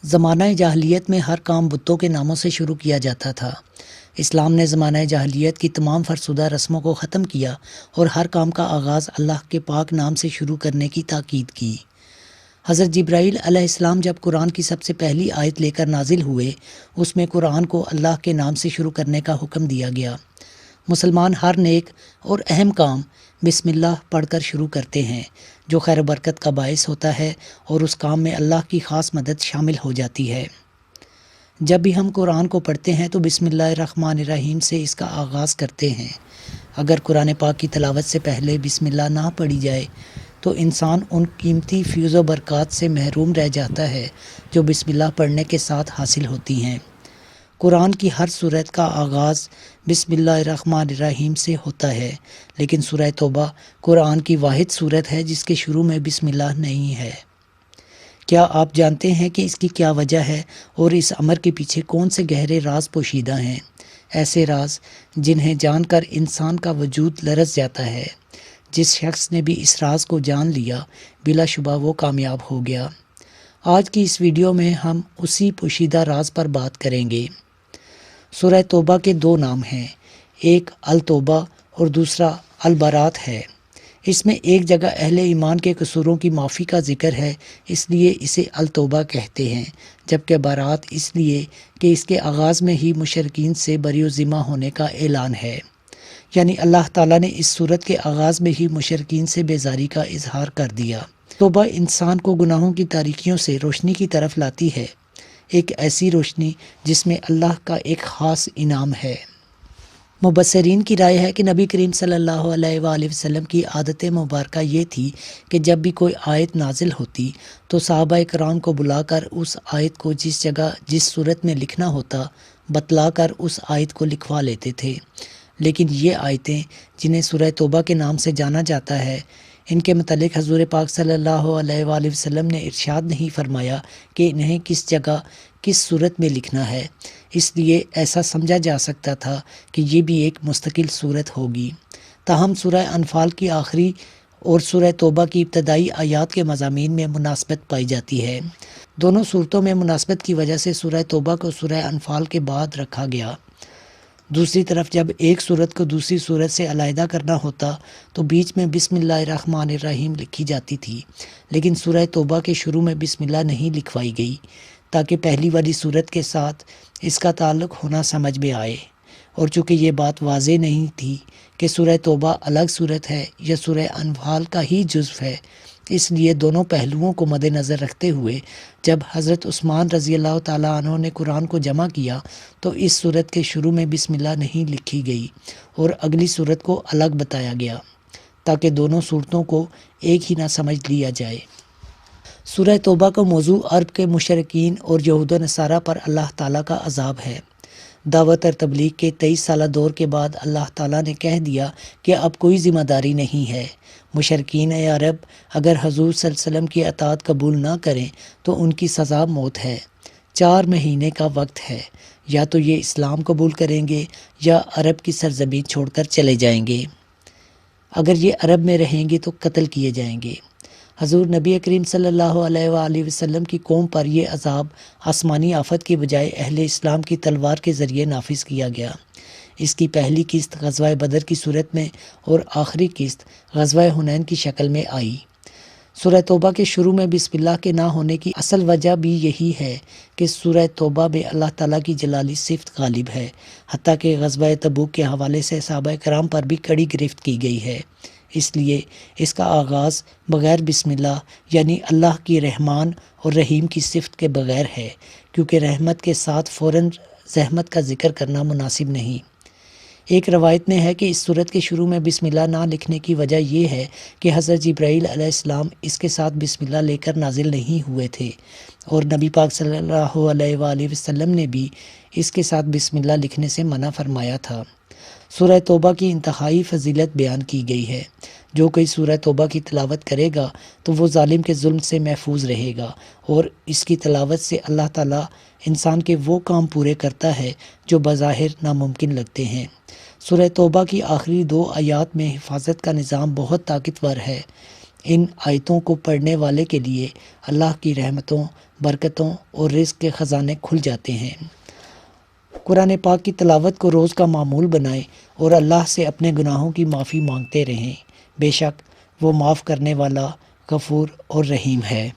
زمانہ جاہلیت میں ہر کام بتوں کے ناموں سے شروع کیا جاتا تھا۔ اسلام نے زمانہ جاہلیت کی تمام فرسودہ رسموں کو ختم کیا اور ہر کام کا آغاز اللہ کے پاک نام سے شروع کرنے کی تاکید کی۔ حضرت جبرائیل علیہ السلام جب قرآن کی سب سے پہلی آیت لے کر نازل ہوئے، اس میں قرآن کو اللہ کے نام سے شروع کرنے کا حکم دیا گیا۔ مسلمان ہر نیک اور اہم کام بسم اللہ پڑھ کر شروع کرتے ہیں، جو خیر و برکت کا باعث ہوتا ہے اور اس کام میں اللہ کی خاص مدد شامل ہو جاتی ہے۔ جب بھی ہم قرآن کو پڑھتے ہیں تو بسم اللہ الرحمن الرحیم سے اس کا آغاز کرتے ہیں۔ اگر قرآن پاک کی تلاوت سے پہلے بسم اللہ نہ پڑھی جائے تو انسان ان قیمتی فیض و برکات سے محروم رہ جاتا ہے جو بسم اللہ پڑھنے کے ساتھ حاصل ہوتی ہیں۔ قرآن کی ہر سورت کا آغاز بسم اللہ الرحمن الرحیم سے ہوتا ہے، لیکن سورہ توبہ قرآن کی واحد سورت ہے جس کے شروع میں بسم اللہ نہیں ہے۔ کیا آپ جانتے ہیں کہ اس کی کیا وجہ ہے اور اس امر کے پیچھے کون سے گہرے راز پوشیدہ ہیں؟ ایسے راز جنہیں جان کر انسان کا وجود لرز جاتا ہے۔ جس شخص نے بھی اس راز کو جان لیا، بلا شبہ وہ کامیاب ہو گیا۔ آج کی اس ویڈیو میں ہم اسی پوشیدہ راز پر بات کریں گے۔ سورہ توبہ کے دو نام ہیں، ایک التوبہ اور دوسرا البرات ہے۔ اس میں ایک جگہ اہل ایمان کے قصوروں کی معافی کا ذکر ہے، اس لیے اسے التوبہ کہتے ہیں، جبکہ برات اس لیے کہ اس کے آغاز میں ہی مشرکین سے بری و ذمہ ہونے کا اعلان ہے۔ یعنی اللہ تعالیٰ نے اس سورت کے آغاز میں ہی مشرکین سے بیزاری کا اظہار کر دیا۔ توبہ انسان کو گناہوں کی تاریکیوں سے روشنی کی طرف لاتی ہے، ایک ایسی روشنی جس میں اللہ کا ایک خاص انعام ہے۔ مبصرین کی رائے ہے کہ نبی کریم صلی اللہ علیہ وآلہ وسلم کی عادت مبارکہ یہ تھی کہ جب بھی کوئی آیت نازل ہوتی تو صحابہ کرام کو بلا کر اس آیت کو جس جگہ جس صورت میں لکھنا ہوتا بتلا کر اس آیت کو لکھوا لیتے تھے۔ لیکن یہ آیتیں جنہیں سورہ توبہ کے نام سے جانا جاتا ہے، ان کے متعلق حضور پاک صلی اللہ علیہ وآلہ وسلم نے ارشاد نہیں فرمایا کہ انہیں کس جگہ کس صورت میں لکھنا ہے، اس لیے ایسا سمجھا جا سکتا تھا کہ یہ بھی ایک مستقل صورت ہوگی۔ تاہم سورہ انفال کی آخری اور سورہ توبہ کی ابتدائی آیات کے مضامین میں مناسبت پائی جاتی ہے۔ دونوں صورتوں میں مناسبت کی وجہ سے سورہ توبہ کو سورہ انفال کے بعد رکھا گیا۔ دوسری طرف جب ایک صورت کو دوسری صورت سے علیحدہ کرنا ہوتا تو بیچ میں بسم اللہ الرحمن الرحیم لکھی جاتی تھی، لیکن سورہ توبہ کے شروع میں بسم اللہ نہیں لکھوائی گئی تاکہ پہلی والی صورت کے ساتھ اس کا تعلق ہونا سمجھ میں آئے، اور چونکہ یہ بات واضح نہیں تھی کہ سورہ توبہ الگ صورت ہے یا سورہ انفال کا ہی جزو ہے، اس لیے دونوں پہلوؤں کو مد نظر رکھتے ہوئے جب حضرت عثمان رضی اللہ تعالیٰ عنہ نے قرآن کو جمع کیا تو اس صورت کے شروع میں بسم اللہ نہیں لکھی گئی اور اگلی صورت کو الگ بتایا گیا تاکہ دونوں صورتوں کو ایک ہی نہ سمجھ لیا جائے۔ سورہ توبہ کا موضوع عرب کے مشرکین اور یہود و نصارہ پر اللہ تعالیٰ کا عذاب ہے۔ دعوت اور تبلیغ کے 23 سالہ دور کے بعد اللہ تعالیٰ نے کہہ دیا کہ اب کوئی ذمہ داری نہیں ہے۔ مشرکین عرب اگر حضور صلی اللہ علیہ وسلم کی اطاعت قبول نہ کریں تو ان کی سزا موت ہے۔ 4 مہینے کا وقت ہے، یا تو یہ اسلام قبول کریں گے یا عرب کی سرزمین چھوڑ کر چلے جائیں گے۔ اگر یہ عرب میں رہیں گے تو قتل کیے جائیں گے۔ حضور نبی کریم صلی اللہ علیہ وآلہ وسلم کی قوم پر یہ عذاب آسمانی آفت کی بجائے اہل اسلام کی تلوار کے ذریعے نافذ کیا گیا۔ اس کی پہلی قسط غزوہ بدر کی صورت میں اور آخری قسط غزوہ حنین کی شکل میں آئی۔ سورہ توبہ کے شروع میں بسم اللہ کے نہ ہونے کی اصل وجہ بھی یہی ہے کہ سورہ توبہ میں اللہ تعالیٰ کی جلالی صفت غالب ہے، حتیٰ کہ غزوہ تبوک کے حوالے سے صحابہ کرام پر بھی کڑی گرفت کی گئی ہے۔ اس لیے اس کا آغاز بغیر بسم اللہ یعنی اللہ کی رحمان اور رحیم کی صفت کے بغیر ہے، کیونکہ رحمت کے ساتھ فوراً زحمت کا ذکر کرنا مناسب نہیں۔ ایک روایت میں ہے کہ اس صورت کے شروع میں بسم اللہ نہ لکھنے کی وجہ یہ ہے کہ حضرت جبرائیل علیہ السلام اس کے ساتھ بسم اللہ لے کر نازل نہیں ہوئے تھے، اور نبی پاک صلی اللہ علیہ وآلہ وسلم نے بھی اس کے ساتھ بسم اللہ لکھنے سے منع فرمایا تھا۔ سورہ توبہ کی انتہائی فضیلت بیان کی گئی ہے۔ جو کوئی سورہ توبہ کی تلاوت کرے گا تو وہ ظالم کے ظلم سے محفوظ رہے گا، اور اس کی تلاوت سے اللہ تعالیٰ انسان کے وہ کام پورے کرتا ہے جو بظاہر ناممکن لگتے ہیں۔ سورہ توبہ کی آخری 2 آیات میں حفاظت کا نظام بہت طاقتور ہے۔ ان آیتوں کو پڑھنے والے کے لیے اللہ کی رحمتوں، برکتوں اور رزق کے خزانے کھل جاتے ہیں۔ قرآن پاک کی تلاوت کو روز کا معمول بنائیں اور اللہ سے اپنے گناہوں کی معافی مانگتے رہیں۔ بے شک وہ معاف کرنے والا، غفور اور رحیم ہے۔